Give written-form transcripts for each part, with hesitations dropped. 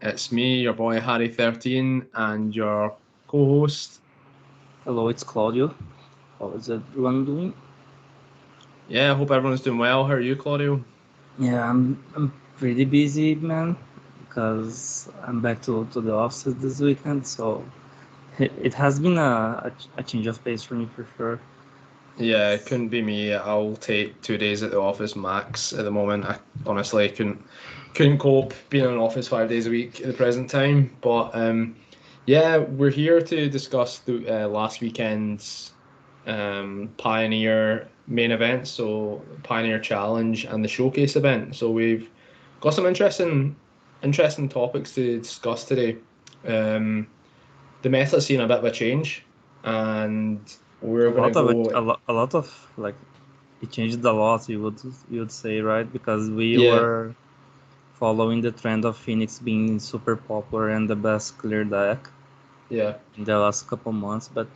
It's me, your boy Harry13, and your co-host. Hello, it's Claudio. How is everyone doing? Yeah, I hope everyone's doing well. How are you, Claudio? Yeah, I'm pretty busy, man, because I'm back to the office this weekend. So it has been a change of pace for me for sure. Yeah, it couldn't be me. I'll take 2 days at the office max at the moment. I honestly couldn't cope being in an office 5 days a week at the present time. But yeah, we're here to discuss the last weekend's Pioneer main event, so Pioneer Challenge and the Showcase event. So we've got some interesting topics to discuss today. Um, the meta's seen a bit of a change, and A we're gonna lot of it, go. a lot of like it changed a lot. You would say, right? Because we Yeah, were following the trend of Phoenix being super popular and the best clear deck yeah, in the last couple months, but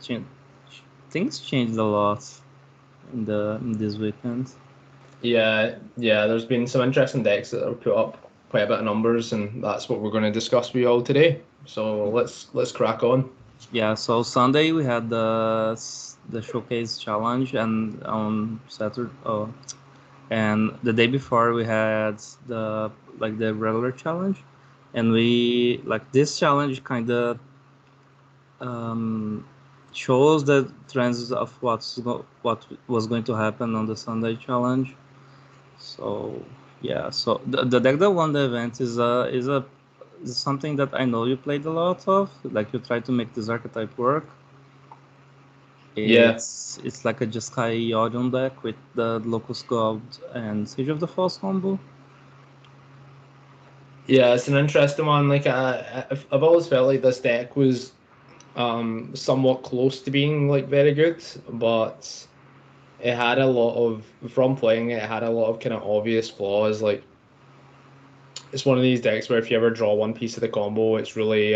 things changed a lot in this weekend. yeah. There's been some interesting decks that have put up quite a bit of numbers, and that's what we're going to discuss with you all today. So let's crack on. Yeah, so Sunday we had the showcase challenge, and on Saturday, and the day before we had the regular challenge, and we like this challenge kind of um, shows the trends of what was going to happen on the Sunday challenge. So yeah, so the deck that won the event is something that I know you played a lot of. Like you try to make this archetype work. Yeah, It's like a Jeskai Yorion deck with the Locust God and Siege of the Falls combo. yeah, it's an interesting one. Like I've always felt like this deck was somewhat close to being like very good, but it had a lot of from playing it, it had a lot of kind of obvious flaws. Like it's one of these decks where if you ever draw one piece of the combo, it's really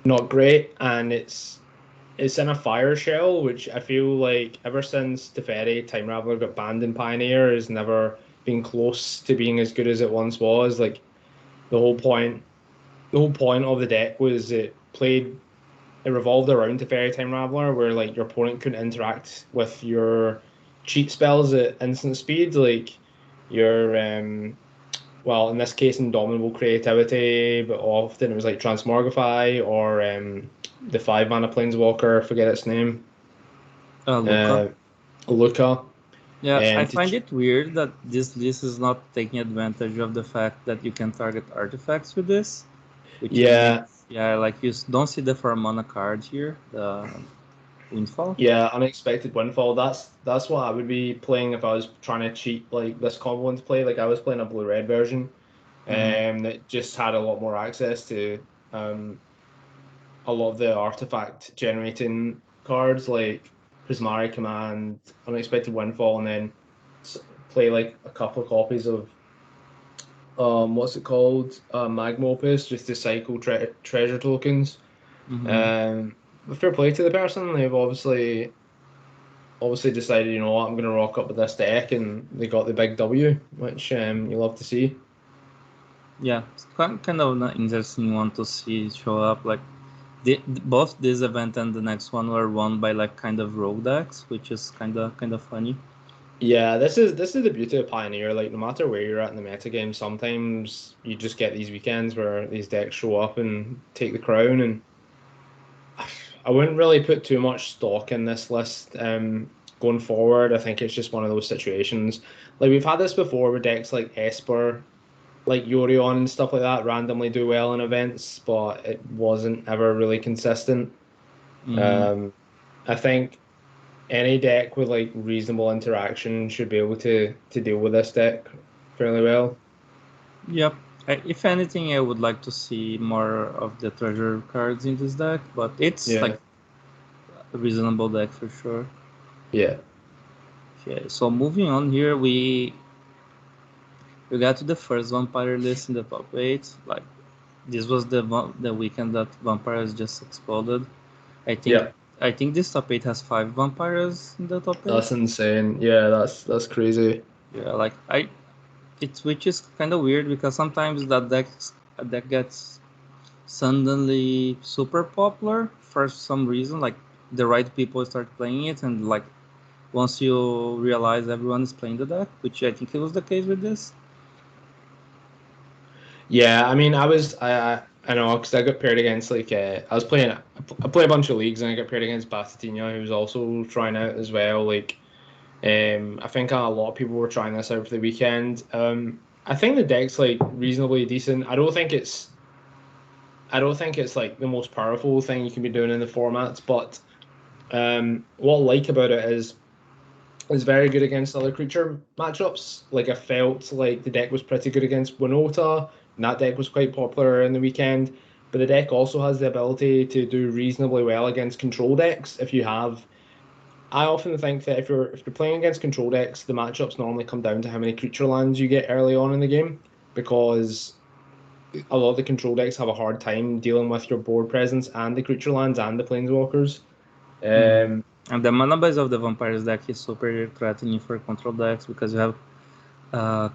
not great, and it's in a fire shell, which I feel like ever since Teferi Time Raveler got banned in Pioneer has never been close to being as good as it once was. Like the whole point, the whole point of the deck was it revolved around Teferi Time Raveler, where like your opponent couldn't interact with your cheat spells at instant speed, like your well, in this case, Indomitable Creativity, but often it was like Transmogrify or the 5 mana Planeswalker, forget its name, Luca. uh, Luca. Yeah, I And find it weird that this is not taking advantage of the fact that you can target artifacts with this, which yeah, means yeah, like don't see the 4 mana card here, the Windfall. yeah, Unexpected Windfall. That's what I would be playing if I was trying to cheat like this combo into play. Like I was playing a blue-red version, Hmm. that just had a lot more access to um a lot of the artifact generating cards like Prismari Command, Unexpected Windfall, and then play like a couple of copies of what's it called? Magma Opus, just to cycle treasure tokens. Hmm. Um Fair play to the person. They've obviously decided, you know what, I'm gonna rock up with this deck and they got the big W, which you love to see. Yeah, it's kind of an interesting one to see show up. Like both this event and the next one were won by like kind of rogue decks, which is kind of funny. Yeah, this is the beauty of Pioneer. Like no matter where you're at in the metagame, sometimes you just get these weekends where these decks show up and take the crown. And I wouldn't really put too much stock in this list going forward. I think it's just one of those situations. Like we've had this before with decks like Esper, like Yorion and stuff like that randomly do well in events, but it wasn't ever really consistent. Hmm. Um, I think any deck with like reasonable interaction should be able to deal with this deck fairly well. Yep. If anything, I would like to see more of the treasure cards in this deck, but it's like Yeah, a reasonable deck for sure. yeah, Okay, so moving on here, we got to the first vampire list in the top eight. Like this was the weekend that vampires just exploded. I think yeah. I think this top eight has five vampires in the top eight. That's insane. Yeah, that's crazy. Yeah, like which is kind of weird because sometimes that deck a deck gets suddenly super popular for some reason, like the right people start playing it, and like once you realize everyone is playing the deck, which I think it was the case with this. Yeah, I mean, I know because I got paired against like I was playing I play a bunch of leagues and I got paired against Patina, who's also trying out as well. Like, I think a lot of people were trying this out for the weekend. I think the deck's like reasonably decent. I don't think it's like the most powerful thing you can be doing in the formats, but what I like about it is it's very good against other creature matchups. Like I felt like the deck was pretty good against Winota, and that deck was quite popular in the weekend. But the deck also has the ability to do reasonably well against control decks. If you have, I often think that if you're playing against control decks, the matchups normally come down to how many creature lands you get early on in the game, because a lot of the control decks have a hard time dealing with your board presence and the creature lands and the planeswalkers. Mm-hmm. Um, And the mana base of the vampires deck is super threatening for control decks because you have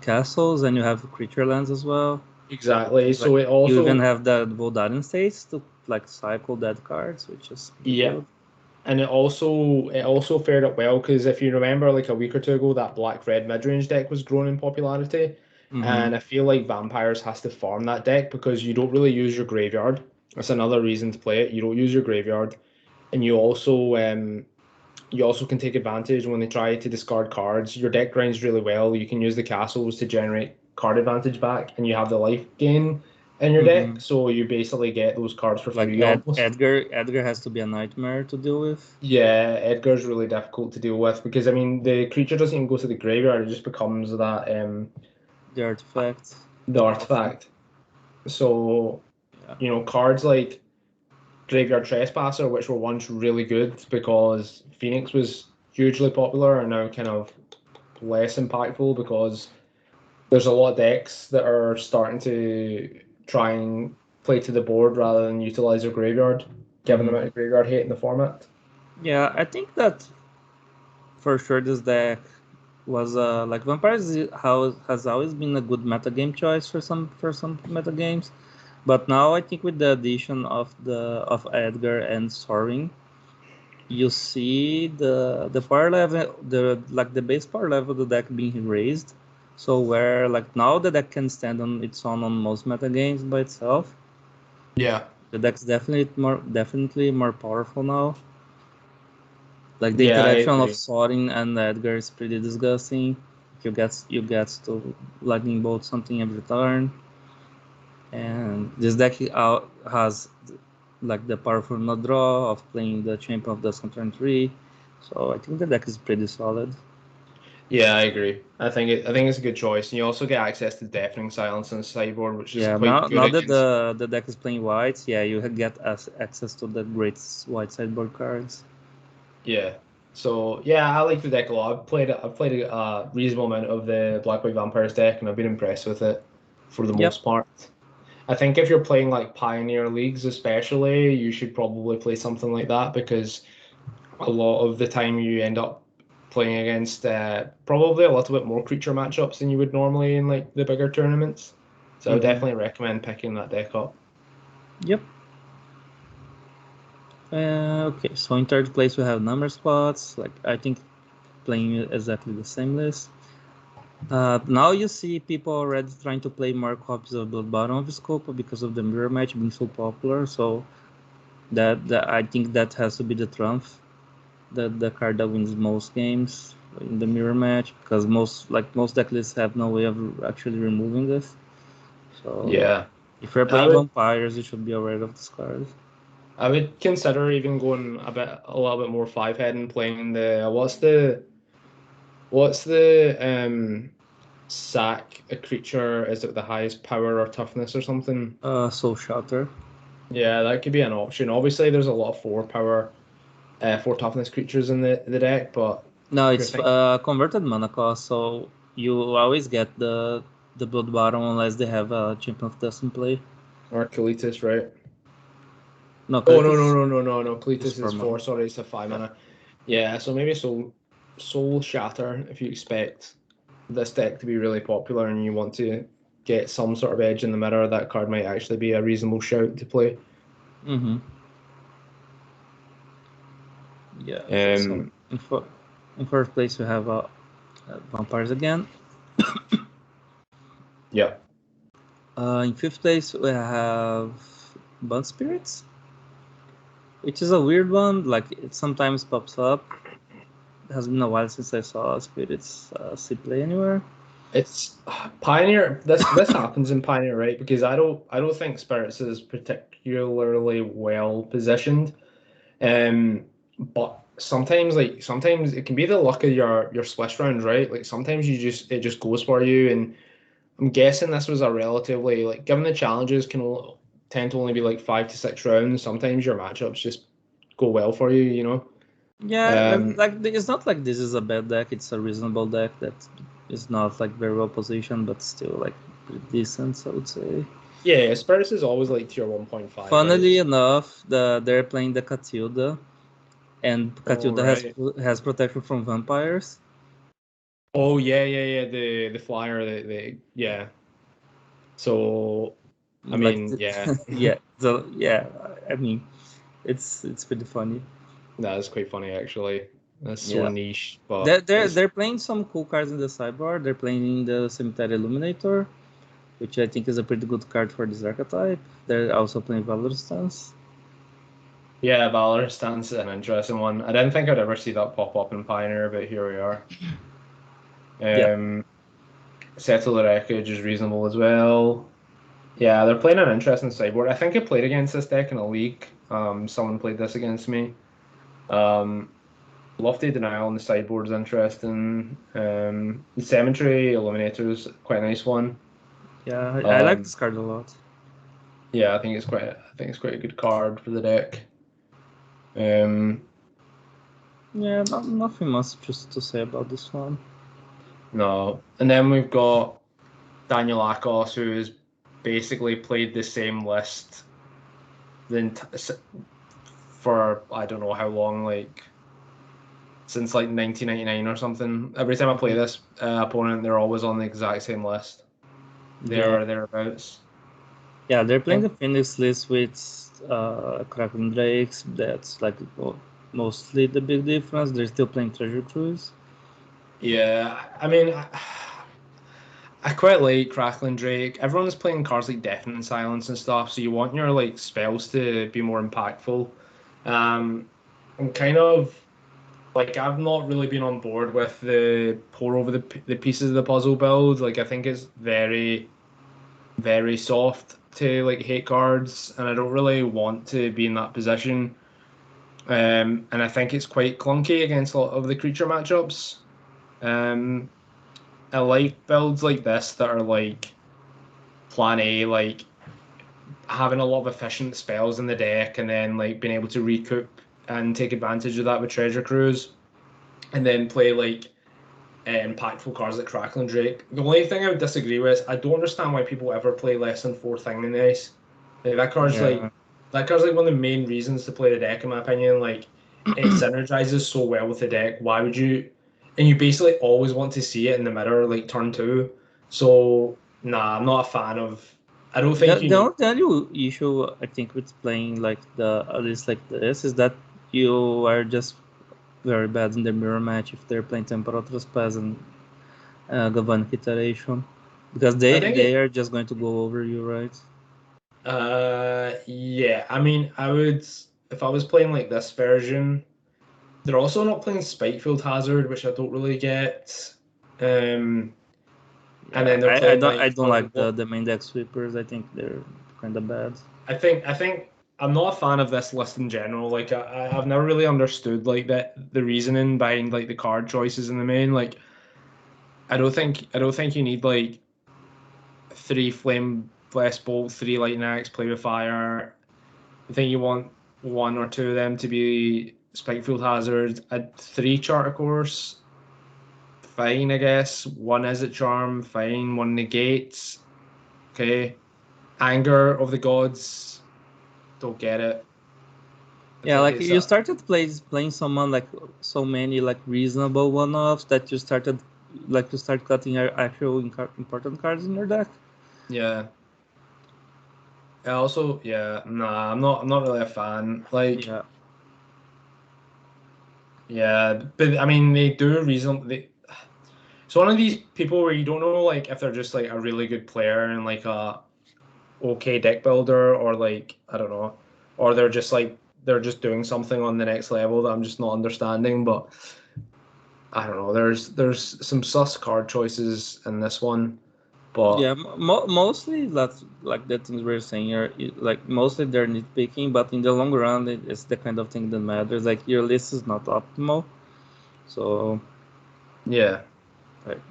castles and you have creature lands as well. exactly. Like So it you even also, have the Voldaren states to like cycle dead cards, which is pretty yeah, good. and it also fared up well because if you remember, like a week or two ago, that black red mid range deck was growing in popularity, Mm-hmm. and I feel like Vampires has to farm that deck because you don't really use your graveyard. That's another reason to play it. You don't use your graveyard, and you also can take advantage when they try to discard cards. Your deck grinds really well. You can use the castles to generate card advantage back, and you have the life gain in your Mm-hmm. deck, so you basically get those cards for Like free almost. Edgar has to be a nightmare to deal with. Yeah, Edgar's really difficult to deal with because I mean the creature doesn't even go to the graveyard; it just becomes that The artifact. the Often. artifact. So Yeah. cards like Graveyard Trespasser, which were once really good because Phoenix was hugely popular, are now kind of less impactful because there's a lot of decks that are starting to try and play to the board rather than utilize their graveyard, given the Mm-hmm. amount of graveyard hate in the format. Yeah, I think that for sure this deck was like vampires how has always been a good meta game choice for some meta games, but now I think with the addition of the of Edgar and Soaring, you see the power level, the like the base power level of the deck being raised. So where like now the deck can stand on its own on most meta games by itself. Yeah. The deck's definitely more powerful now. Like the Yeah, I interaction of agree. Sorin and Edgar is pretty disgusting. You get to lightning bolt something every turn, and this deck has like the powerful no draw of playing the champion of the sun turn 3. So I think the deck is pretty solid. Yeah, I agree. I think it's a good choice. And you also get access to Deafening Silence on the sideboard, which is Yeah, quite good now that against. the deck is playing white, yeah, you get access to the great white sideboard cards. Yeah. So yeah, I like the deck a lot. I've played a reasonable amount of the Black White Vampires deck, and I've been impressed with it for the Yep. most part. I think if you're playing like Pioneer leagues, especially, you should probably play something like that because a lot of the time you end up playing against probably a little bit more creature matchups than you would normally in like the bigger tournaments. So I would Mm-hmm. definitely recommend picking that deck up. Yep. Okay, so in third place we have number spots. Like I think playing exactly the same list. Now you see people already trying to play more copies of the bottom of the scope because of the mirror match being so popular. So that I think that has to be the trump, the card that wins most games in the mirror match because most deck lists have no way of actually removing this. So Yeah, if you're I playing would vampires, you should be aware of this card. I would consider even going a little bit more five head and playing the what's the sack a creature is it the highest power or toughness or something? Soul Shelter. Yeah, that could be an option. Obviously, there's a lot of four power, four toughness creatures in the deck, but No, if you're it's thinking converted mana cost, so you always get the blood bottom unless they have a champion of dust in play. or Kalitas, right? No, Oh because no no it's no no no no! just Kalitas for is four. mana. Sorry, it's a five Yeah. mana. Yeah, so maybe Soul Shatter if you expect this deck to be really popular and you want to get some sort of edge in the mirror, that card might actually be a reasonable shout to play. Mm-hmm. Yeah. So in first place we have vampires again. Yeah. In fifth place we have bug spirits, which is a weird one. Like it sometimes pops up. It has been a while since I saw spirits see play anywhere. It's Pioneer. This happens in Pioneer, right? Because I don't think Spirits is particularly well positioned. But sometimes it can be the luck of your Swiss rounds, right? Like sometimes it just goes for you, and I'm guessing this was a relatively like given the challenges tend to only be like 5 to 6 rounds. Sometimes your matchups just go well for you, you know. Yeah, like it's not like this is a bad deck. It's a reasonable deck that is not like very well positioned, but still like pretty decent, I would say. Yeah, Spirits is always like tier 1.5. Funnily Right? enough, they're playing the Catilda, and Catilda Right. has protection from vampires. Oh yeah. The flyer, yeah. So I Like mean, yeah, yeah, so yeah, I mean it's pretty funny. that is quite funny actually. That's so Yeah. niche, but They're playing some cool cards in the sideboard. They're playing the Cemetery Illuminator, which I think is a pretty good card for this archetype. They're also playing Valor Stance. yeah, Valor Stance is an interesting one. I didn't think I'd ever see that pop up in Pioneer, but here we are. Yeah. Settle the Wreckage is reasonable as well. Yeah, they're playing an interesting sideboard. I think I played against this deck in a league. Someone played this against me. Lofty Denial on the sideboard is interesting. The Cemetery Illuminator is quite a nice one. Yeah, I like this card a lot. Yeah, I think it's quite a good card for the deck. Um, Yeah, nothing much just to say about this one. no, and then we've got Daniel Akos, who has basically played the same list for I don't know how long, like since like 1999 or something. Every time I play this opponent, they're always on the exact same list. There Yeah. or thereabouts. Yeah, they're playing the Phoenix list with Kraken Drakes. That's like mostly the big difference. They're still playing Treasure Cruise. Yeah, I mean, I quite like Crackling Drake. Everyone's playing cards like Deafening Silence and stuff, so you want your like spells to be more impactful. I'm kind of like I've not really been on board with the pour over the pieces of the puzzle build. Like I think it's very soft to like hate cards, and I don't really want to be in that position. And I think it's quite clunky against a lot of the creature matchups. Um, I like builds like this that are like plan A, like having a lot of efficient spells in the deck and then like being able to recoup and take advantage of that with Treasure Cruise and then play like impactful cards like Crackling Drake. The only thing I would disagree with is I don't understand why people ever play less than 4 Thing Ace. Like, Yeah. that card's like one of the main reasons to play the deck in my opinion. Like it synergizes so well with the deck. Why would you? And you basically always want to see it in the mirror like turn two. So nah, I'm not a fan of. I don't think you need. The only issue I think with playing like the at least like this is that you are just very bad in the mirror match if they're playing Temporal Trespass and Galvanic Iteration, because I think they are just going to go over you, right? yeah. I mean, I would if I was playing like this version. They're also not playing Spikefield Hazard, which I don't really get. Um, and Yeah, then they're playing I like don't like the main deck sweepers. I think they're kind of bad. I think I'm not a fan of this list in general. Like I've never really understood like the reasoning behind like the card choices in the main. Like I don't think you need like 3 Flame Blessed Bolt, 3 Lightning Axe, Play with Fire. I think you want one or two of them to be Spikefield Hazard, a 3 Charter Course. Fine, I guess. One is a charm, fine. One negates. Okay. Anger of the gods. Don't get it. I Yeah, think like it's you started playing someone like so many like reasonable one-offs that you started like to start cutting your actual important cards in your deck. Yeah. Also, yeah, nah, I'm not really a fan. Like, Yeah, yeah, but I mean, they do reasonably. It's one of these people where you don't know, like, if they're just like a really good player and like a okay deck builder, or like I don't know, or they're just doing something on the next level that I'm just not understanding. But I don't know. There's some sus card choices in this one, but yeah. Mostly that's like the things we're saying are like mostly they're nitpicking, but in the long run, it's the kind of thing that matters. Like your list is not optimal, so yeah,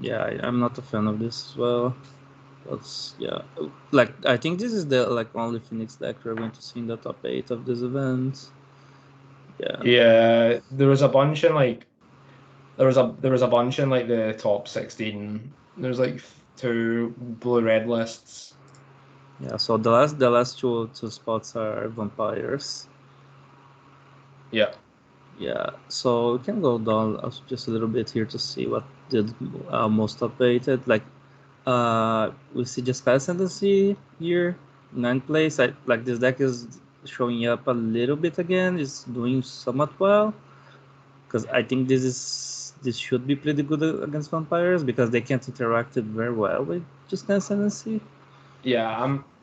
yeah, I'm not a fan of this as well. That's yeah. Like I think this is the like only Phoenix deck we're going to see in the top 8 of this event. Yeah. yeah. There was a bunch in like there was a bunch in like the top 16. There's like two blue red lists. Yeah, so the last two spots are vampires. Yeah, Yeah, so we can go down just a little bit here to see what did most updated. Like we see just Ascendancy here, ninth place. I like this deck is showing up a little bit again. It's doing somewhat well because I think this should be pretty good against vampires because they can't interact it very well with just Ascendancy. yeah.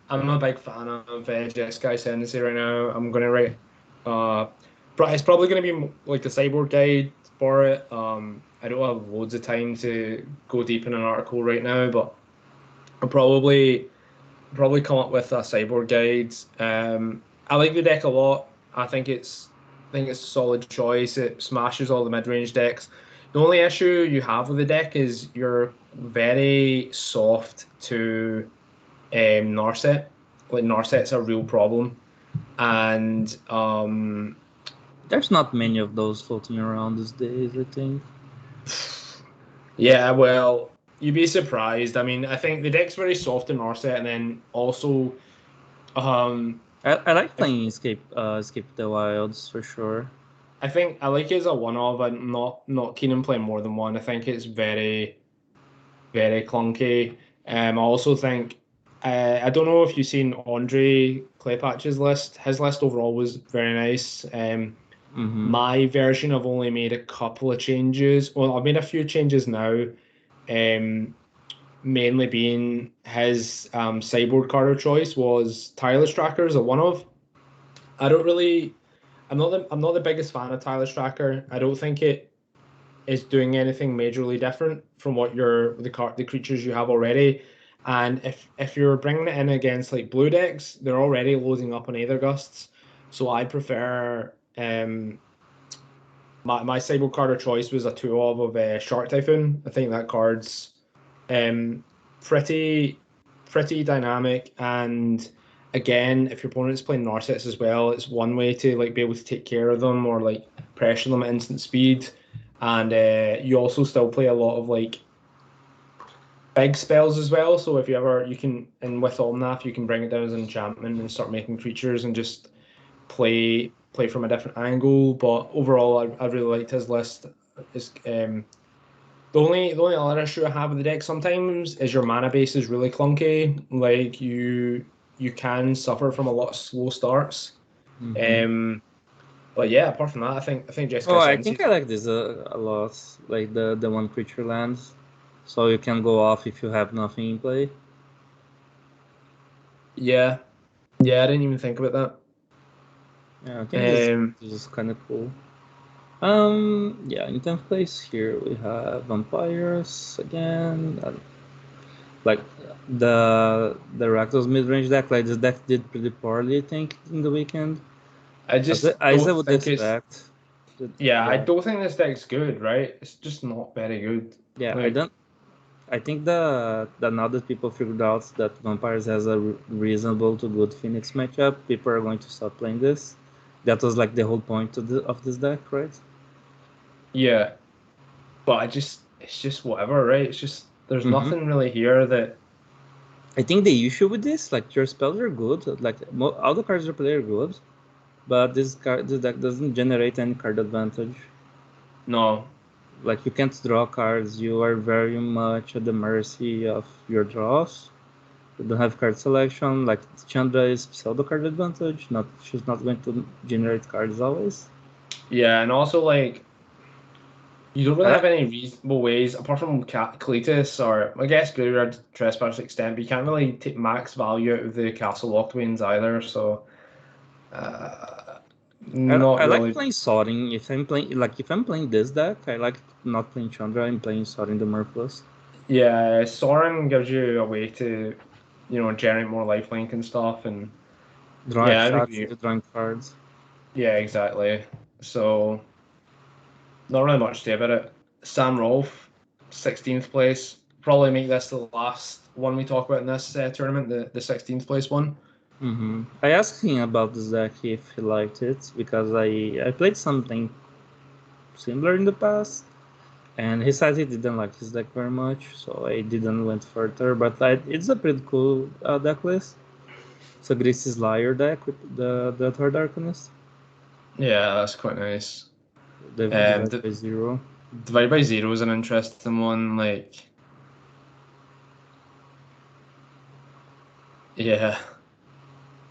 I'm a big fan of Jessica Ascendancy right now. I'm gonna write. Uh, it's probably gonna be like a cyborg guide for it. I don't have loads of time to go deep in an article right now, but I'll probably come up with a cyborg guide. I like the deck a lot. I think it's a solid choice. It smashes all the mid-range decks. The only issue you have with the deck is you're very soft to Narset. Like Narset's a real problem. And There's not many of those floating around these days, I think. yeah, well, you'd be surprised. I mean, I think the deck's very soft in Narset, and then also um I like if playing Escape the Wilds for sure. I think I like it as a one of. I'm not keen on playing more than one. I think it's very clunky. I also think I don't know if you've seen Andre Claypatch's list. His list overall was very nice. Mm-hmm. My version, I've only made a couple of changes. Well, I've made a few changes now. Um, Mainly being his sideboard card of choice was Tireless Tracker as a one of. I don't really. I'm not the biggest fan of Tireless Tracker. I don't think it is doing anything majorly different from what the creatures you have already. And if you're bringing it in against like blue decks, they're already loading up on Aether Gusts. So I prefer my sideboard card of choice was a two of Shark Typhoon. I think that card's um pretty pretty dynamic, and again, if your opponent's playing Narsets as well, it's one way to like be able to take care of them or like pressure them at instant speed. And you also still play a lot of like big spells as well. So if you ever you can and with Omnath you can bring it down as an enchantment and start making creatures and just play from a different angle. But overall, I really liked his list. Is the only other issue I have with the deck sometimes is your mana base is really clunky. Like you can suffer from a lot of slow starts. Mm-hmm. Um, but yeah, apart from that, I think Jessica Oh, I think Ascendancy. I like this a lot. Like the one creature lands, so you can go off if you have nothing in play. Yeah, yeah, I didn't even think about Yeah, I think that. this is kind of cool. Yeah, in 10th place here we have vampires again. Like the Rakdos mid range deck, like this deck did pretty poorly, I think, in the weekend. I As just I don't would think it's. expect. That, Yeah, I yeah, don't think this deck's good, right? It's just not very good. yeah. I Like, don't. I think that now that people figured out that vampires has a reasonable to good Phoenix matchup, people are going to start playing this. That was like the whole point of this deck, right? yeah, but it's just whatever, right? It's just there's Mm-hmm. nothing really here that. I think the issue with this, like your spells are good, like all the cards you play are good, but this deck doesn't generate any card advantage. No, Like you can't draw cards. You are very much at the mercy of your draws. We don't have card selection. Like Chandra is pseudo card advantage. She's not going to generate cards always. Yeah, and also like you don't really have any reasonable ways apart from Cletus or I guess Graveyard Trespass extent, but you can't really take max value out of the Castle Locthwains either. So not I like really. playing sorting. If I'm playing this deck, I like not playing Chandra. I'm playing sorting the Merciless. Yeah, Sorin gives you a way to, generate more lifelink and stuff, and Drawing yeah, I shots agree. into drawing cards. Yeah, exactly. So not really much to say about it. Sam Rolfe, 16th place. Probably make this the last one we talk about in this tournament, the 16th place one. I asked him about this deck if he liked it because I played something similar in the past, and he said he didn't like his deck very much, so I didn't went further. But it's a pretty cool deck list. It's a Gracie's Liar deck with the third Arcanist. Yeah, that's quite nice. Divided by zero. Divide by Zero is an interesting one. Like, yeah.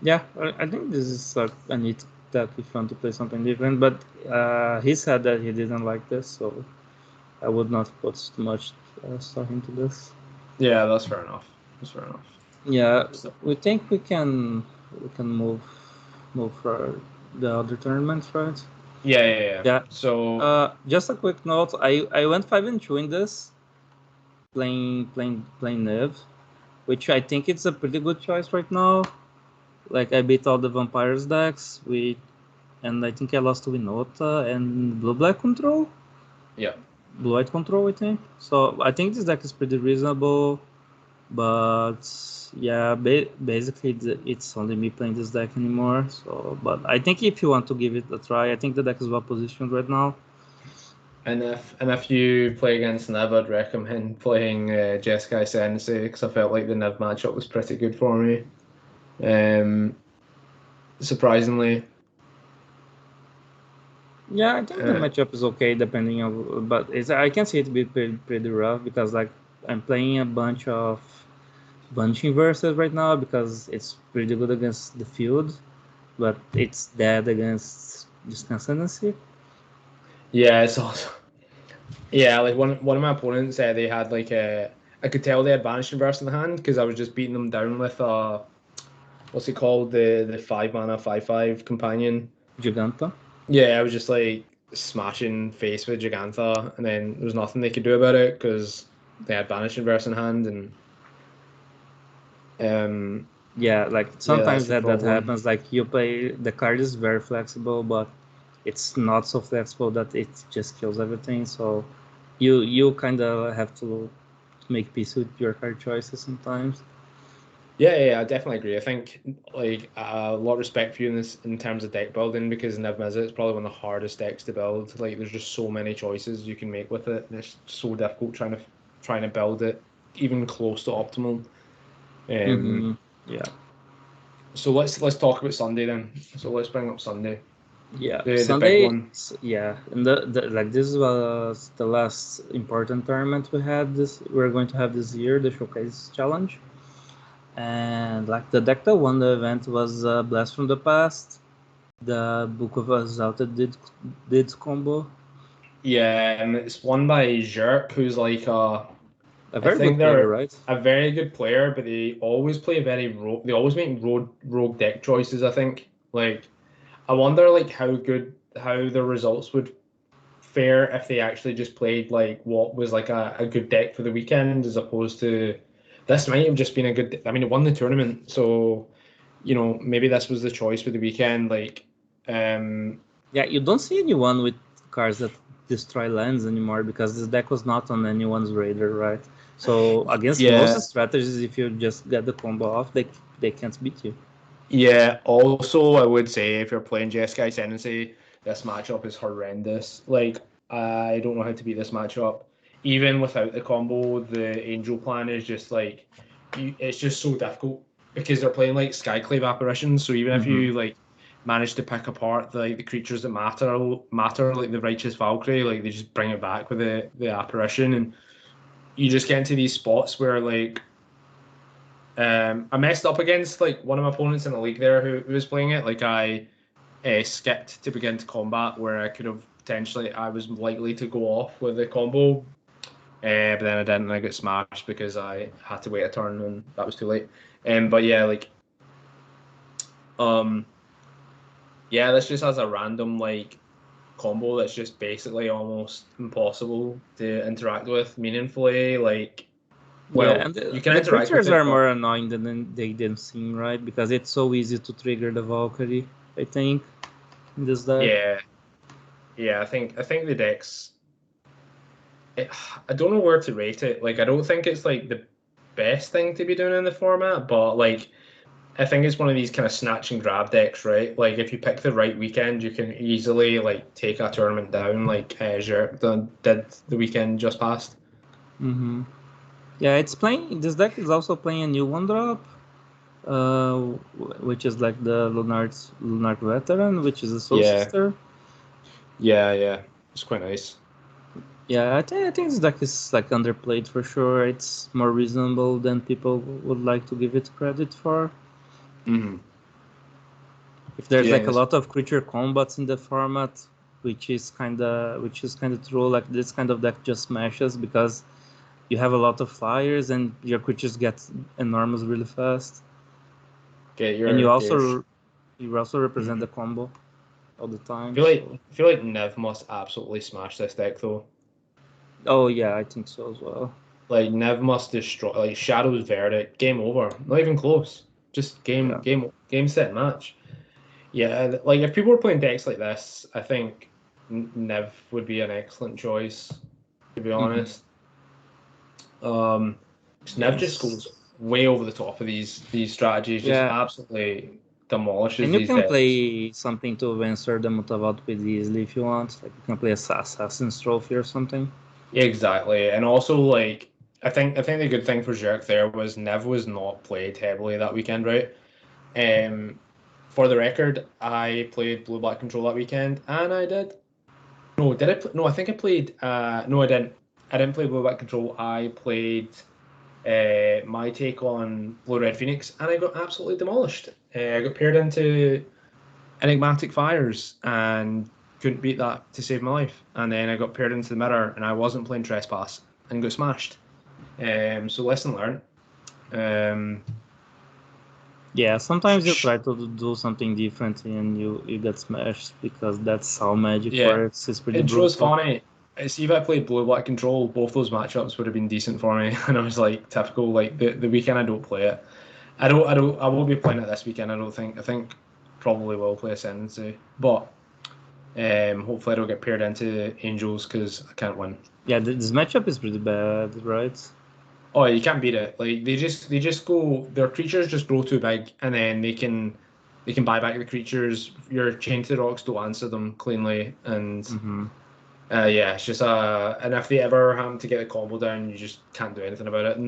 Yeah, I think this is a neat deck if you want to play something different. But he said that he didn't like this, so I would not put too much stuff into this. Yeah, that's fair enough. That's fair enough. Yeah, So, we think we can move for the other tournaments, right? yeah. Yeah. So, Just a quick note. I went 5-2 in this playing Nev, which I think it's a pretty good choice right now. Like I beat all the vampires decks and I think I lost to Winota and blue black control. yeah. Blue white control, I think. So I think this deck is pretty reasonable. But yeah, basically it's only me playing this deck anymore. So, but I think if you want to give it a try, I think the deck is well positioned right now. And if you play against Nev, I'd recommend playing Jeskai Sensei because I felt like the Nev matchup was pretty good for me. Surprisingly. Yeah, I think the Uh, matchup is okay depending on, but I can see it be pretty rough because like I'm playing a bunch of bunching verses right now because it's pretty good against the field, but it's dead against just Ascendancy. yeah, it's also yeah. Like one of my opponents said they had like a. I could tell they had Banished Inverse in the hand because I was just beating them down with what's it called, the 5 mana 5/5 companion. Giganta. Yeah, I was just like smashing face with Gigantha, and then there was nothing they could do about it because they had Banished Inverse in hand, and um, Yeah, like yeah, that's sometimes the that problem. happens. Like you play the card is very flexible, but it's not so flexible that it just kills everything. So you kind of have to make peace with your card choices sometimes. Yeah, I definitely agree. I think like a lot of respect for you in this in terms of deck building because Niv Mizzet is probably one of the hardest decks to build. Like there's just so many choices you can make with it, and it's so difficult trying to build it even close to optimal. Mm-hmm. Yeah, So let's talk about Sunday then. So let's bring up Sunday, yeah. the big Sunday, one. yeah, and the like this was the last important tournament we had. We're going to have this year, the Showcase Challenge, and like the deck that won the event was Blast from the Past. The Book of Exalted did combo. Yeah, and it's won by Zerk, who's like A I very think good player, they're right? a very good player, but they always play very they always make rogue deck choices. I think like I wonder like how the results would fare if they actually just played like what was like a good deck for the weekend as opposed to this might have just been a good. I mean, it won the tournament, so maybe this was the choice for the weekend. Like, Yeah, you don't see anyone with cards that destroy lands anymore because this deck was not on anyone's radar, right? So against most yeah, strategies, if you just get the combo off, they can't beat you. yeah. Also, I would say if you're playing Jeskai Ascendancy, this matchup is horrendous. Like, I don't know how to beat this matchup. Even without the combo, the Angel plan is just like, it's just so difficult because they're playing like Skyclave apparitions. So even if Mm-hmm. you like manage to pick apart the creatures that matter like the Righteous Valkyrie, like they just bring it back with the apparition, and you just get into these spots where like I messed up against like one of my opponents in the league there who was playing it. Like I skipped to begin to combat where I could have potentially I was likely to go off with the combo, but then I didn't. And I got smashed because I had to wait a turn and that was too late. But yeah, like um, yeah, this just has a random like combo that's just basically almost impossible to interact with meaningfully. Like, Yeah, well, and you can the interact with creatures it, are but more annoying than they didn't seem, right? Because it's so easy to trigger the Valkyrie, I think, in this deck. yeah, yeah. I think the decks. It, I don't know where to rate it. Like, I don't think it's like the best thing to be doing in the format, but like, I think it's one of these kind of snatch and grab decks, right? Like, if you pick the right weekend, you can easily like take a tournament down, like Zherk did the weekend just past. Mm-hmm. Yeah, it's playing. This deck is also playing a new one drop, which is like the Lunark Veteran, which is a Soul Yeah, Sister. yeah. It's quite nice. Yeah, I think this deck is like underplayed for sure. It's more reasonable than people would like to give it credit for. Hmm. If there's Yeah, like a lot of creature combats in the format, which is kinda true. Like this kind of deck just smashes because you have a lot of flyers and your creatures get enormous really fast, get and your get your. you also represent the Mhm. combo all the I time. feel like So I feel like Nev must absolutely smash this deck though. oh yeah, I think so as well. Like Nev must destroy like Shadow's Verdict, game over. Not even close. Just Yeah. game set match. Yeah, like if people were playing decks like this, I think Nev would be an excellent choice, to be Hmm. honest. Um, 'Cause Nev just Yes. goes way over the top of these strategies, just Yeah, absolutely demolishes and you these can decks. play something to answer the Mutavault pretty easily if you want. Like you can play Assassin's Trophy or something. Yeah, exactly. And also like I think the good thing for Zerk there was Nev was not played heavily that weekend, right? Um for the record, I played Blue Black Control that weekend and I did. No, did I play? No, I think I played no I didn't. I didn't play Blue Black Control. I played my take on Blue Red Phoenix and I got absolutely demolished. I got paired into Enigmatic Fires and couldn't beat that to save my life. And then I got paired into the mirror and I wasn't playing Trespass and got smashed. So lesson learned. Um, Yeah, sometimes you try to do something different and you get smashed because that's how Magic yeah, works. It's pretty intro's brutal. funny. See if I played Blue Black Control, both those matchups would have been decent for me. And I was like, typical. Like the weekend I don't play it. I won't be playing it this weekend. I don't think. I think probably will play Ascendancy, but hopefully I don't get paired into Angels because I can't win. Yeah, this matchup is pretty bad, right? Oh, you can't beat it. Like they just go their creatures just grow too big and then they can buy back the creatures. Your chain to the rocks don't answer them cleanly and Mm-hmm. yeah, it's just and if they ever happen to get a combo down, you just can't do anything about it.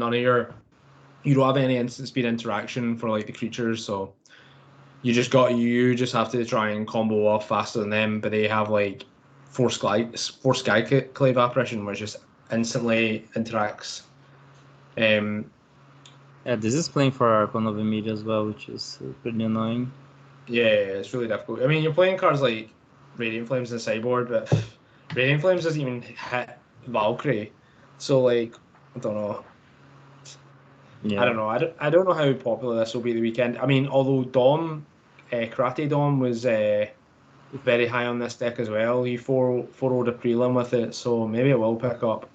You don't have any instant speed interaction for like the creatures, so you just have to try and combo off faster than them, but they have like four sky clave apparition, which just instantly interacts. Um, Yeah, this is playing for Archon of Immediate as well, which is pretty annoying. Yeah, it's really difficult. I mean, you're playing cards like Radiant Flames and Sideboard, but Radiant Flames doesn't even hit Valkyrie. So, like, I don't know. I Yeah. don't know. I don't know how popular this will be the weekend. I mean, although Karate Dom was very high on this deck as well. He 4-0'd a prelim with it, so maybe it will pick up.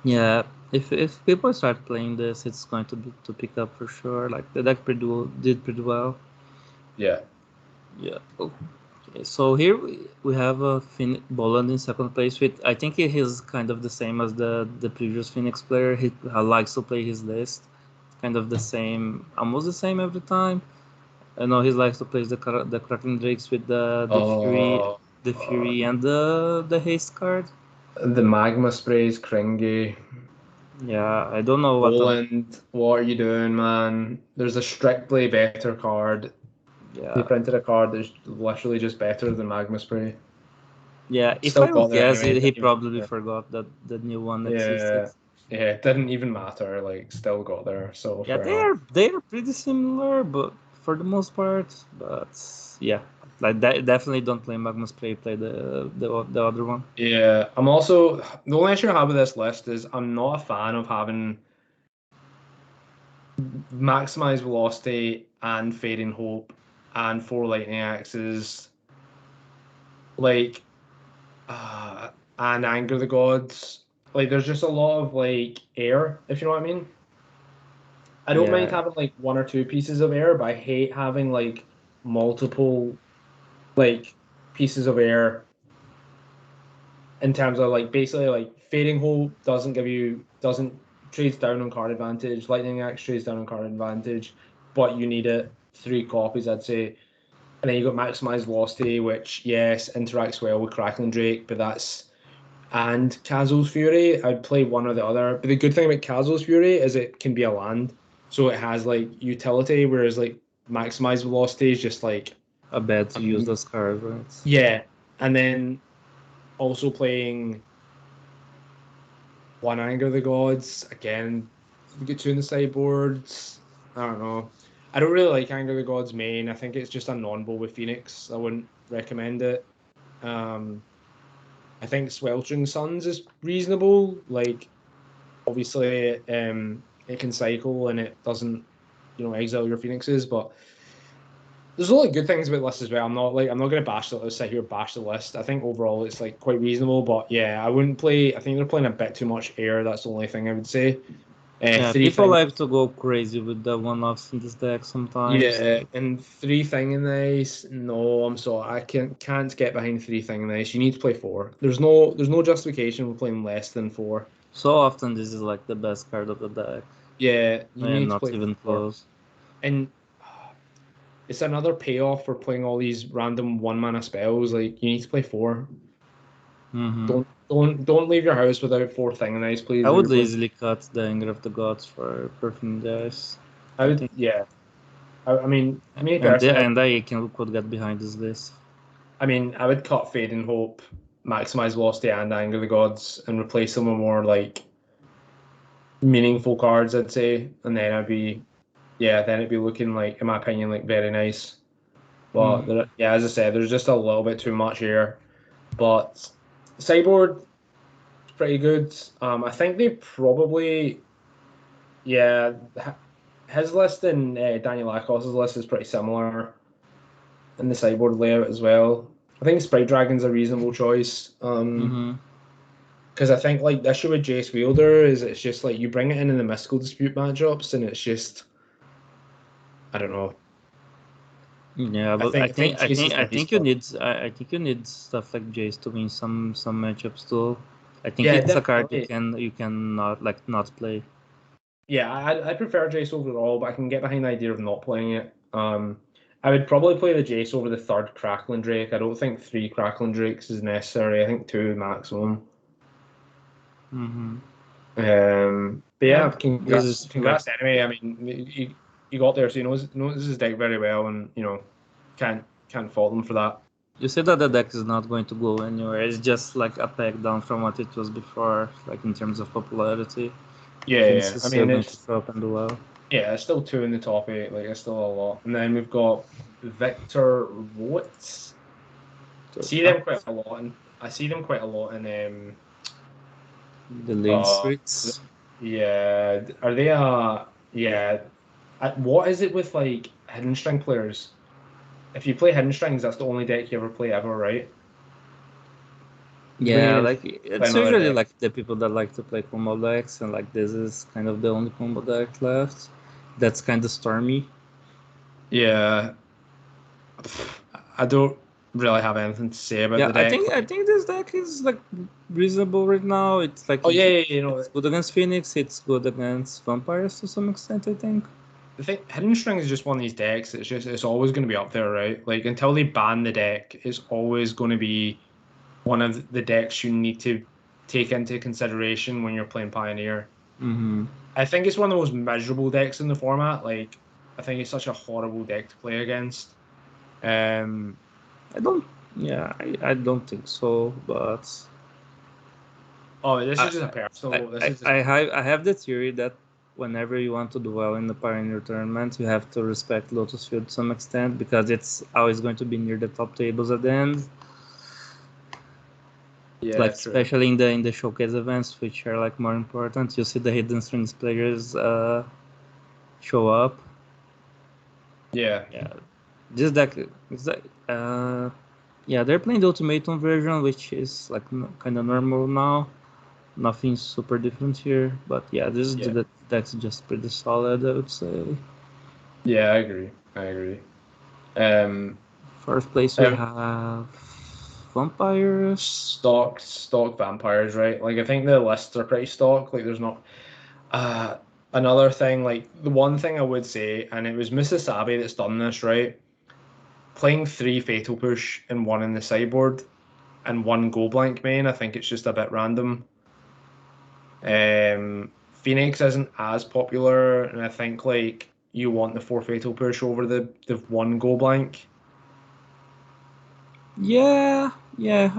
Yeah, if people start playing this, it's going to pick up for sure. Like the deck did pretty well. Yeah. Yeah. Okay. So here we have a Boland in second place with I think he is kind of the same as the previous Phoenix player. He likes to play his list, kind of the same, almost the same every time. I know he likes to play the Kraken Drakes with Uh, the Fury and the haste card. the Magma Sprays, Kringy. Yeah, I don't know what. Roland, what are you doing, man? There's a strictly better card. They Yeah, printed a card that's literally just better than Magma Spray. yeah. If Still I got would there guess, anyway. he Didn't even, probably yeah. forgot that the new one existed. Yeah. Yeah, it didn't even matter. Like, still got there. So Yeah, fair enough. they are pretty similar, but for the most part. But yeah, like definitely don't play Magnus Play. Play the other one. Yeah, I'm also the only issue I have with this list is I'm not a fan of having maximize velocity and fading hope and four lightning axes like and anger the gods. Like there's just a lot of like air, if you know what I mean. I don't mind Yeah, having like one or two pieces of air, but I hate having like multiple like pieces of air in terms of like basically like fading hope doesn't trades down on card advantage, lightning axe trades down on card advantage, but you need it three copies, I'd say. And then you got maximize velocity, which yes interacts well with Crackling Drake, but that's and Kazu's Fury. I'd play one or the other. But the good thing about Kazu's Fury is it can be a land, so it has like utility, whereas like maximize velocity is just like a bad um, useless card, right? yeah. And then also playing one Anger of the Gods again. We get two in the sideboards. I don't know. I don't really like Anger of the Gods main. I think it's just a non-bow with Phoenix. I wouldn't recommend it. Um, I think Sweltering Suns is reasonable. Like obviously, it can cycle and it doesn't, exile your Phoenixes. But there's a lot of good things about the list as well. I'm not going to sit here bash the list. I think overall it's like quite reasonable. But yeah, I wouldn't play. I think they're playing a bit too much air. That's the only thing I would say. Yeah, Three people thing, like to go crazy with the one-offs in this deck sometimes. yeah, and three thing in this. No, I'm sorry, I can't get behind three thing in this. You need to play four. There's no justification for playing less than four. So often this is like the best card of the deck, Yeah, you and need to not play even four. close. And it's another payoff for playing all these random one mana spells. Like you need to play four. Mm-hmm. Don't leave your house without four thing in ice, I please. If you're would playing, easily cut the Anger of the Gods for Perfume Dice. I I would, think, yeah. I mean, me personally, and I can could get behind this list. I would cut Fade and Hope, maximize Velocity and Anger of the Gods, and replace them with more like meaningful cards, I'd say, and then then it'd be looking like, in my opinion, like very nice. But Mm. yeah, as I said, there's just a little bit too much here. But sideboard is pretty good. I think they probably, yeah, his list and Daniel Akos's list is pretty similar in the sideboard layout as well. I think Sprite Dragon's a reasonable choice. Mm-hmm. Because I think like the issue with Jace Wielder is it's just like you bring it in the mystical dispute matchups and it's just I don't know. Yeah, I but think I think Jace is nice, but I think you need stuff like Jace to win some matchups too. I think yeah, it's a card definitely. you can not play. Yeah, I prefer Jace overall, but I can get behind the idea of not playing it. I would probably play the Jace over the third Crackling Drake. I don't think three Crackling Drakes is necessary. I think two maximum. Mm-hmm. But Yeah, yeah, this is like congrats anyway. I mean, you got there, so knows his deck very well, and can't fault him for that. you said that the deck is not going to go anywhere. It's just like a peg down from what it was before, like in terms of popularity. I Yeah, think yeah. it's I still mean, going to show up and do well. it's still two in the top eight. Like, it's still a lot. And then we've got Victor Woods. See them quite a lot, and I see them quite a lot in The lane uh streets. yeah. Are they yeah? What is it with like hidden string players? If you play hidden strings, that's the only deck you ever play ever, right? You wouldn't Yeah, even like play it's another usually deck. like the people that like to play combo decks, and like this is kind of the only combo deck left. That's kind of stormy. Yeah, I don't really have anything to say about Yeah, the deck. I think this deck is like reasonable right now. It's like Oh yeah, yeah, you know, it's good against Phoenix. It's good against vampires to some extent, I think. the thing, Hidden String is just one of these decks. It's always going to be up there, right? Like until they ban the deck, it's always going to be one of the decks you need to take into consideration when you're playing Pioneer. Mm-hmm. I think it's one of the most miserable decks in the format. Like I think it's such a horrible deck to play against. Um, I don't. Yeah, I don't think so. But Oh, this I is just a personal. This is just I have the theory that whenever you want to do well in the Pioneer tournament, you have to respect Lotus Field to some extent because it's always going to be near the top tables at the end. yeah, Like true. especially in the showcase events, which are like more important, you see the hidden strings players show up. Yeah, Yeah, this deck is that. Yeah, they're playing the ultimatum version, which is like kind of normal now. Nothing super different here, but yeah, this is yeah, the deck's just pretty solid, I would say. yeah. I agree. I agree. Um, First place we um, have vampires. stock vampires, right? Like I think the lists are pretty stock. Like there's not. Uh, Another thing, like the one thing I would say, and it was Mississippi that's done this, right? Playing three Fatal Push and one in the sideboard and one Go Blank main, I think it's just a bit random. Phoenix isn't as popular, and I think like you want the four Fatal Push over the one Go Blank Yeah, yeah,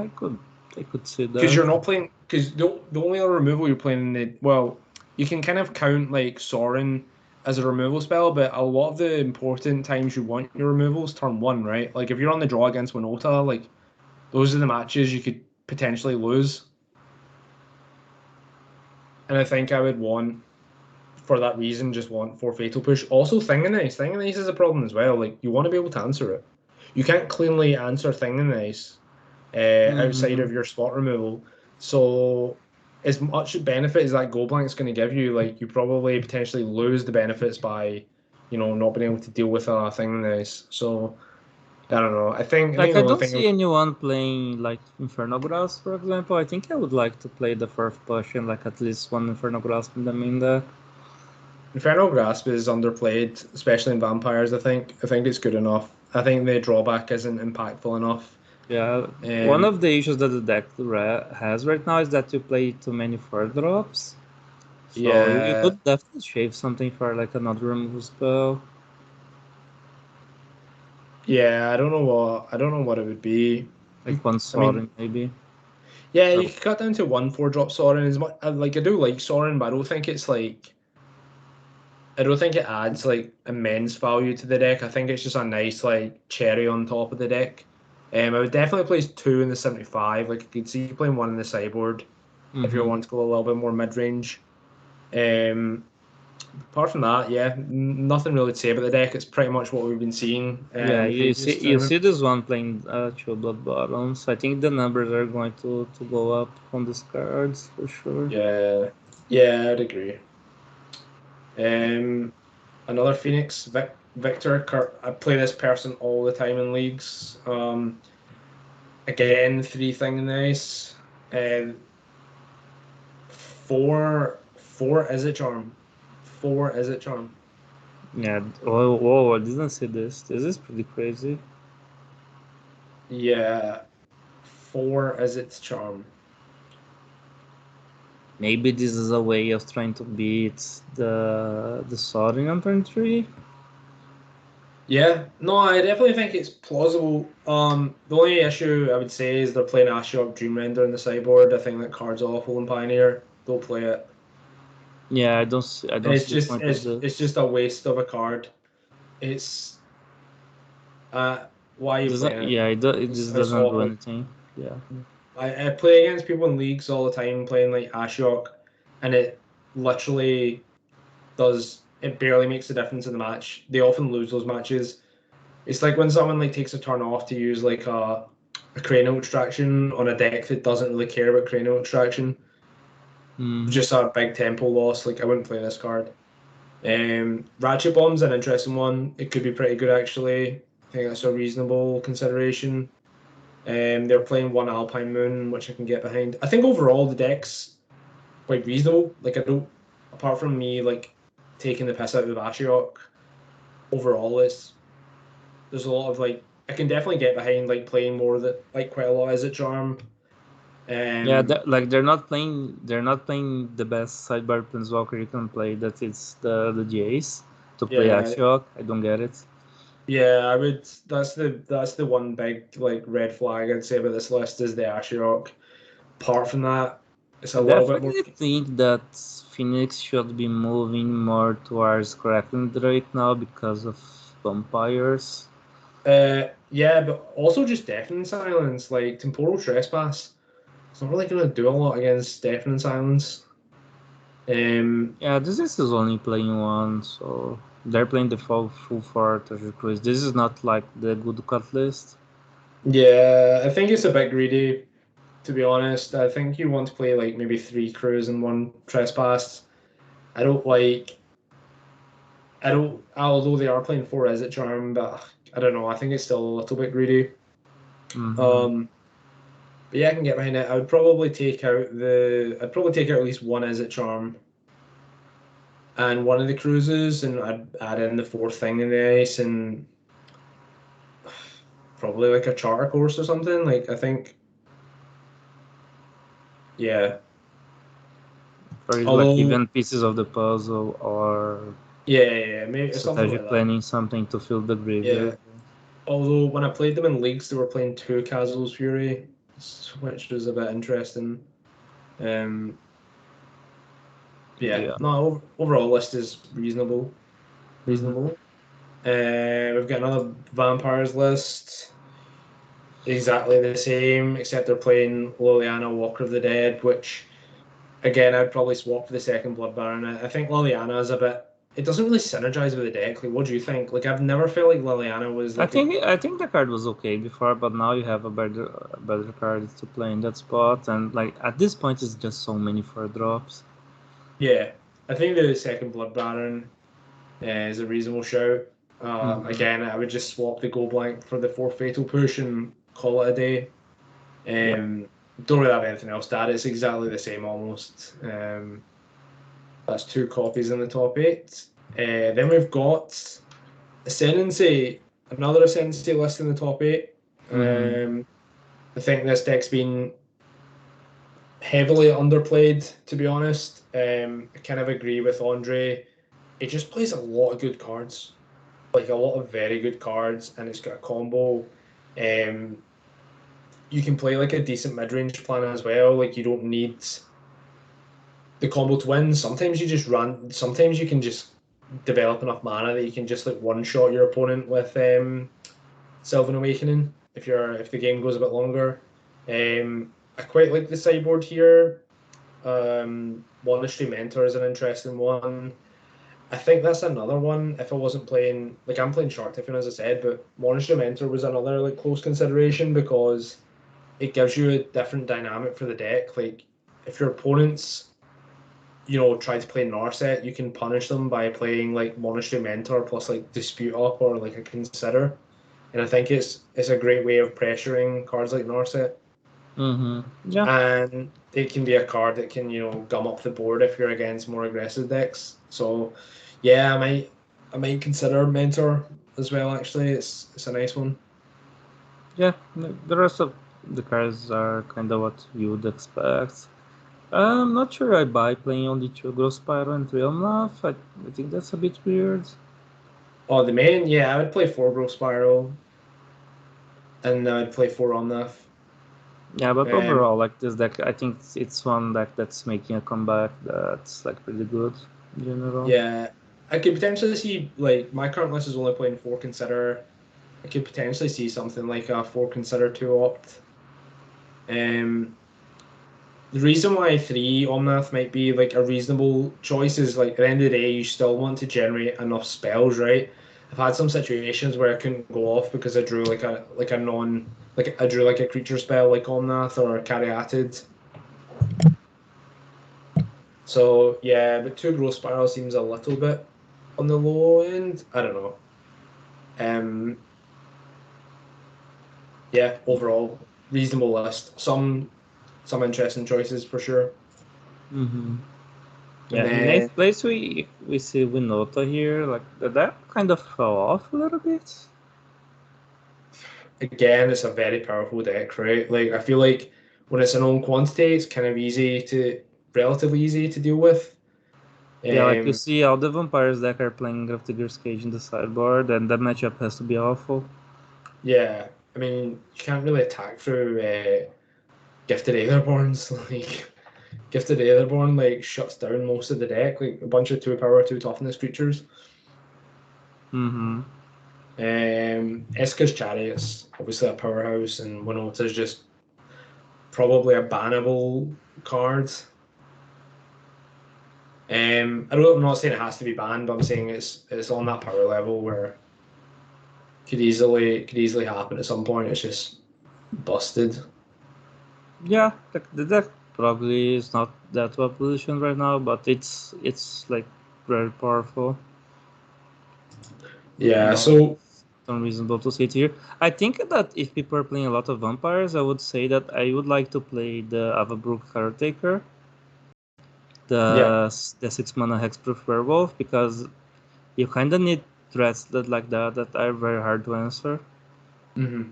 I could see because that. you're not playing because the only other removal you're playing in the well, you can kind of count like Sorin as a removal spell, but a lot of the important times you want your removals turn one, right? Like if you're on the draw against Winota, like those are the matches you could potentially lose. And I think I would want, for that reason, just want for Fatal Push. Also, Thing and Ice. Thing and Ice is a problem as well. Like, you want to be able to answer it. You can't cleanly answer Thing and Ice outside Mm-hmm. of your spot removal. So, as much benefit as that Go Blank's going to give you, like, you probably potentially lose the benefits by, not being able to deal with a Thing and Ice. So, I don't know. I think Like the I only don't thing. see anyone playing like Inferno Grasp, for example. I think I would like to play the first push and like at least one Inferno Grasp in the main deck. Infernal Grasp is underplayed, especially in vampires. I think it's good enough. I think the drawback isn't impactful enough. Yeah, one Um, of the issues that the deck has right now is that you play too many 4 drops. So you yeah, could definitely shave something for like another removal spell, yeah. I don't know what it would be. like one I mean, Sorin maybe. yeah, Or you could cut down to one 4-drop Sorin. As much like I do like Sorin, but I don't think it adds like immense value to the deck. I think it's just a nice like cherry on top of the deck. I would definitely place two in the 75. Like I could see you playing one in the sideboard if you mm-hmm. want to go a little bit more mid range. Um, Apart from that, yeah, nothing really to say about the deck. It's pretty much what we've been seeing Yeah, in the previous you tournament. see this one playing Chill Blood Bottoms. I think the numbers are going to go up on these cards for sure. Yeah, yeah, I'd agree. Um, Another Phoenix, Victor. I play this person all the time in leagues. Again, three thing nice. And four is it charm. Four is it charm. Yeah. Oh, whoa! I didn't see this. This is pretty crazy. Yeah, four is its charm. Maybe this is a way of trying to beat the Sorin on turn 3. Yeah, no, I definitely think it's plausible. The only issue I would say is they're playing Ashiok Dreamrender in the sideboard. I think that card's awful in Pioneer. Don't play it. Yeah, I And don't it's see the just point of it's this. just a waste of a card. It's why are you Doesn't playing it? yeah, this It's doesn't do awful. anything. Yeah. I play against people in leagues all the time playing like Ashiok, and it literally it barely makes a difference in the match. They often lose those matches. It's like when someone like takes a turn off to use like a cranial extraction on a deck that doesn't really care about cranial extraction. Mm. Just a big tempo loss. Like I wouldn't play this card. Ratchet Bomb's an interesting one. It could be pretty good actually. I think that's a reasonable consideration. They're playing one Alpine Moon, which I can get behind. I think overall the deck's quite reasonable. Like I don't, apart from me like taking the piss out of Ashiok, overall there's a lot of like I can definitely get behind like playing more that like quite a lot as a charm. Yeah, Um, like they're not playing the best sidebar planeswalker you can play. That is the Jace to play yeah, Ashiok. I don't get it. yeah, I would. That's the one big like red flag I'd say about this list is the Ashiok. Apart from that. it's a little bit more. Definitely think that Phoenix should be moving more towards Kraken Drake now because of vampires. Yeah, but also just deafening silence, like temporal trespass. It's not really gonna do a lot against deafening silence. Yeah, this is only playing one, so they're playing the full for Treasure Cruise. This is not like the good cut list. Yeah, I think it's a bit greedy, to be honest. I think you want to play like maybe three crews and one trespass. I don't like. I don't. Although they are playing four Is it Charm, but I don't know. I think it's still a little bit greedy. Mm-hmm. Um, but yeah, I can get behind it. I would probably take out the. I'd probably take out at least one Is it Charm and one of the cruises, and I'd add in the fourth thing in the ice, and probably like a charter course or something. Like I think, yeah. Or like Although, even pieces of the puzzle or yeah, maybe something like strategic that. planning, something to fill the Yeah. graveyard. Although when I played them in leagues, they were playing two Casual's Fury, which was a bit interesting. Um, yeah, Yeah. no, overall list is reasonable. Mm-hmm. Reasonable. We've got another vampires list, exactly the same, except they're playing Liliana, Walker of the Dead, which again I'd probably swap for the second Blood Baron. I think Liliana is a bit. It doesn't really synergize with the deck. Like, what do you think? Like, I've never felt like Liliana was I like a. think I think the card was okay before, but now you have a better card to play in that spot, and like at this point, it's just so many 4 drops. Yeah, I think the second Blood Baron is a reasonable shout. Mm-hmm. Again, I would just swap the Go Blank for the fourth Fatal Push and call it a day. Yeah. Don't really have anything else to add. It's exactly the same almost. That's two copies in the top eight. Then we've got Ascendancy, another Ascendancy list in the top eight. Mm-hmm. I think this deck's been heavily underplayed, to be honest. I kind of agree with Andre. It just plays a lot of good cards, like a lot of very good cards, and it's got a combo. Um, you can play like a decent mid-range plan as well. Like you don't need the combo to win. Sometimes you just run. Sometimes you can just develop enough mana that you can just like one shot your opponent with Sylvan Awakening if the game goes a bit longer. I quite like the sideboard here. Monastery Mentor is an interesting one. I think that's another one. If I wasn't playing, like I'm playing Shark Tiffin as I said, but Monastery Mentor was another like close consideration because it gives you a different dynamic for the deck. Like if your opponents, try to play Narset, you can punish them by playing like Monastery Mentor plus like Dispute Up or like a Consider. And I think it's a great way of pressuring cards like Narset. Mm-hmm. Yeah. And it can be a card that can, gum up the board if you're against more aggressive decks. So yeah, I might consider Mentor as well, actually. It's a nice one. Yeah. The rest of the cards are kind of what you would expect. I'm not sure I buy playing only 2 Gross Pyro and 3 I think that's a bit weird. Oh, the main, yeah, I would play 4 Growth Spiral and I'd play 4 Omnath. Yeah, but Um, overall, like this deck, I think it's one deck that's making a comeback that's like pretty good in general. yeah, I could potentially see, like, my current list is only playing 4 Consider. I could potentially see something like a 4 Consider 2 Opt. Um, the reason why 3 Omnath might be like a reasonable choice is like at the end of the day, you still want to generate enough spells, right? I've had some situations where I couldn't go off because I drew like a non like I drew like a creature spell like Omnath or Caryatid. So yeah, but 2 Growth Spiral seems a little bit on the low end. I don't know. Um, yeah, overall reasonable list. Some interesting choices for sure. Mm-hmm. And Yeah, in eighth then place we see Winota here. Like that kind of fell off a little bit. again, it's a very powerful deck, right? Like I feel like when it's a known quantity, it's kind of relatively easy to deal with. Yeah, like you Um, see all the vampires deck are playing Grafdigger's Cage in the sideboard, and that matchup has to be awful. yeah, I mean, you can't really attack through gifted Aetherborns. Like, Gifted Aetherborn like shuts down most of the deck, like a bunch of 2 power, 2 toughness creatures. Mm-hmm. Esker's Chariot's obviously a powerhouse, and Winota's just probably a bannable card. I'm not saying it has to be banned, but I'm saying it's on that power level where could easily happen at some point. It's just busted. Yeah, the deck probably is not that well positioned right now, but it's like very powerful. Yeah, No, so it's unreasonable to sit here. I think that if people are playing a lot of vampires, I would say that I would like to play the Avabrook Caretaker, yeah, the 6 mana hexproof werewolf, because you kind of need threats that are very hard to answer. hmm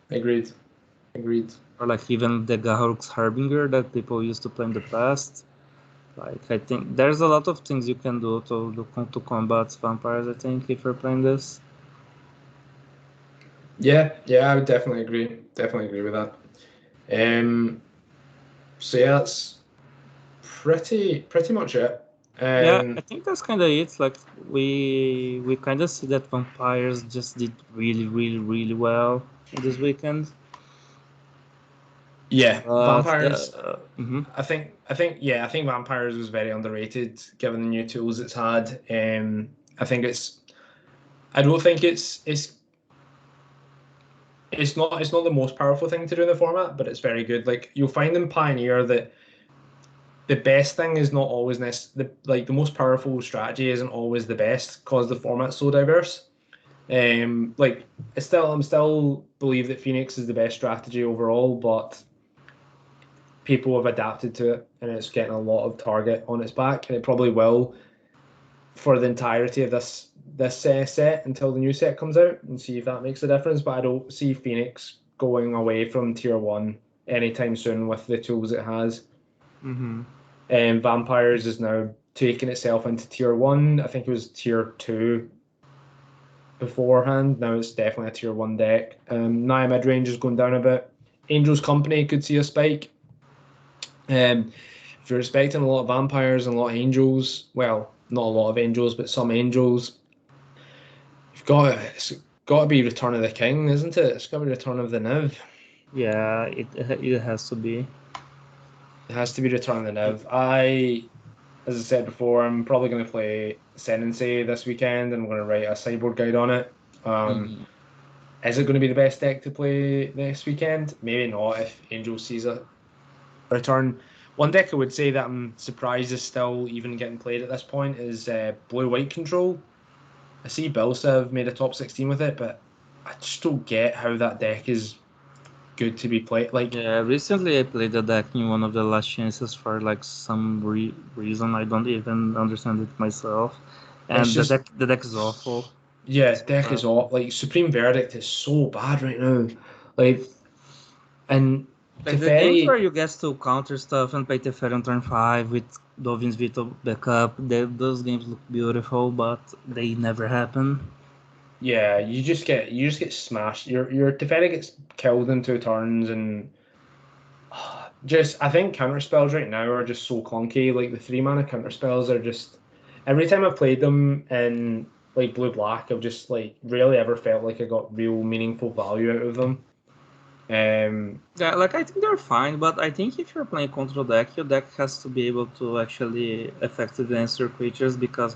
agreed, agreed. Or like even the Gahork's Harbinger that people used to play in the past. Like I think there's a lot of things you can do to combat vampires. I think if you're playing this. Yeah, I would definitely agree with that. Um, so yeah, that's pretty much it. Yeah, I Um, think that's kind of it. Like we kind of see that vampires just did really well this weekend. yeah, But vampires. mhm. I think vampires was very underrated given the new tools it's had. I think I don't think it's not the most powerful thing to do in the format, but it's very good. Like you'll find in Pioneer that the best thing is not always the most powerful strategy isn't always the best because the format's so diverse. Like I'm still believe that Phoenix is the best strategy overall, but people have adapted to it and it's getting a lot of target on its back, and it probably will for the entirety of this set until the new set comes out and see if that makes a difference. But I don't see Phoenix going away from tier one anytime soon with the tools it has. Mm-hmm. And Vampires is now taking itself into tier one. I think it was tier two beforehand. Now it's definitely a tier one deck. Naya mid range is going down a bit. Angel's Company could see a spike. If you're expecting a lot of vampires and a lot of angels, well, not a lot of angels, but some angels, it's got to be Return of the King, isn't it? It's got to be Return of the Niv. Yeah, it has to be. It has to be Return of the Niv. As I said before, I'm probably going to play Ascendancy this weekend, and I'm going to write a sideboard guide on it. Mm-hmm. Is it going to be the best deck to play this weekend? Maybe not if Angel sees a return. One deck I would say that I'm surprised is still even getting played at this point is Blue-White Control. I see Bilsev made a top 16 with it, but I just don't get how that deck is good to be played. Like, Yeah, recently I played the deck in one of the last chances for like some reason I don't even understand it myself, it's and just, the deck is awful. yeah, It's deck is terrible. all like Supreme Verdict is so bad right now. Like, and Like the games where Teferi, you get to counter stuff and play Teferi on turn 5 with Dovin's Veto backup, those games look beautiful, but they never happen. yeah, you just get smashed. Your Teferi gets killed in 2 turns, and just I think counter spells right now are just so clunky. Like the 3 mana counter spells are just every time I've played them in like blue black, I've just like really ever felt like I got real meaningful value out of them. Yeah, like I think they're fine, but I think if you're playing control deck, your deck has to be able to actually effectively answer creatures because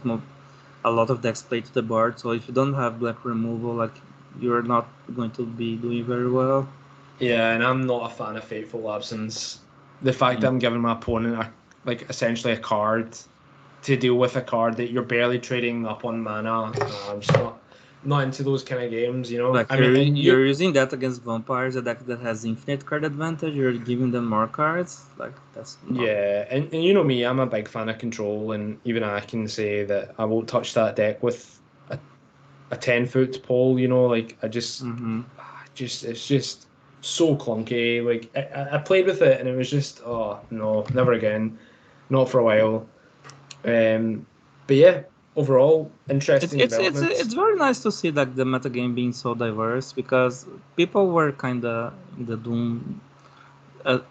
a lot of decks play to the board. So if you don't have black removal, like you're not going to be doing very well. Yeah, and I'm not a fan of Fateful Absence. The fact that I'm giving my opponent like essentially a card to deal with a card that you're barely trading up on mana. I'm just not into those kind of games, you know. Like I mean, and you're using that against vampires, a deck that has infinite card advantage. You're giving them more cards. Like that's not. yeah, and you know me, I'm a big fan of control, and even I can say that I won't touch that deck with a 10 foot pole. You know, like Mm-hmm. just it's just so clunky. Like I played with it, and it was just oh no, never again, not for a while. Um, but yeah, overall interesting It's developments. very nice to see like the metagame being so diverse because people were kind of in the doom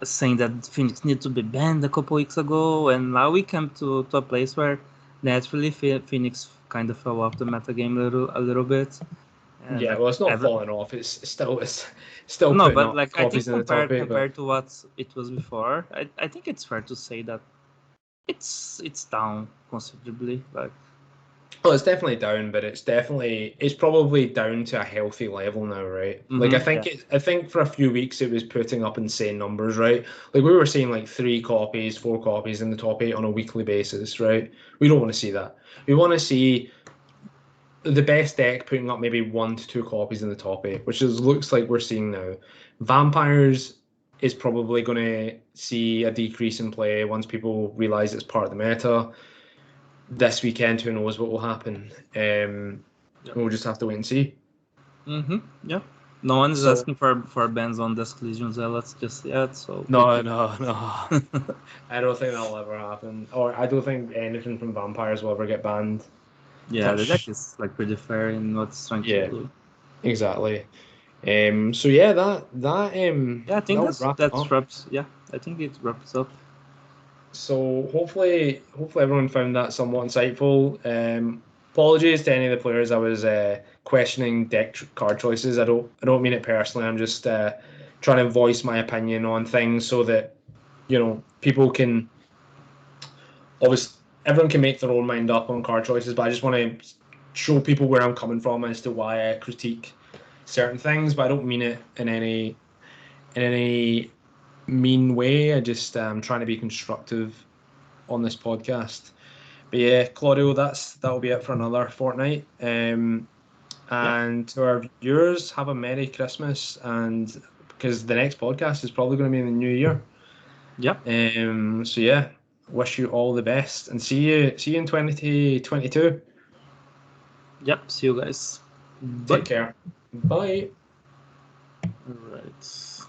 saying that Phoenix needed to be banned a couple weeks ago, and now we come to a place where naturally Phoenix kind of fell off the metagame a little bit. And Yeah, like well, it's not falling off. It's still no, putting but up like I think copies in the top eight. But compared to what it was before, I think it's fair to say that it's down considerably. Like well, it's definitely down, but it's probably down to a healthy level now, right? Like yeah. I think for a few weeks it was putting up insane numbers, right? Like we were seeing like 3 copies, 4 copies in the top eight on a weekly basis, right? We don't want to see that. We want to see the best deck putting up maybe 1 to 2 copies in the top eight, which looks like we're seeing now. Vampires is probably going to see a decrease in play once people realize it's part of the meta. This weekend, who knows what will happen? We'll just have to wait and see. Yeah. No one is So asking for bans on Desk Legion Zealots just yet, so no, no, no. I don't think that'll ever happen, or I don't think anything from vampires will ever get banned. yeah, the deck is like pretty fair in what it's trying to Yeah, do. exactly. So yeah, Yeah, I think that'll wrap it that's up. wraps. Yeah, I think it wraps up. So hopefully everyone found that somewhat insightful. Apologies to any of the players I was questioning card choices. I don't mean it personally. I'm just trying to voice my opinion on things so that people can obviously everyone can make their own mind up on card choices. But I just want to show people where I'm coming from as to why I critique certain things. But I don't mean it in any mean way. I just trying to be constructive on this podcast. But yeah, Claudio, that'll be it for another fortnight. Yeah, And to our viewers, have a Merry Christmas, and because the next podcast is probably going to be in the new year. yeah, So yeah, wish you all the best, and see you in 2022. yep. See you guys. Take Bye. care. Bye. All right.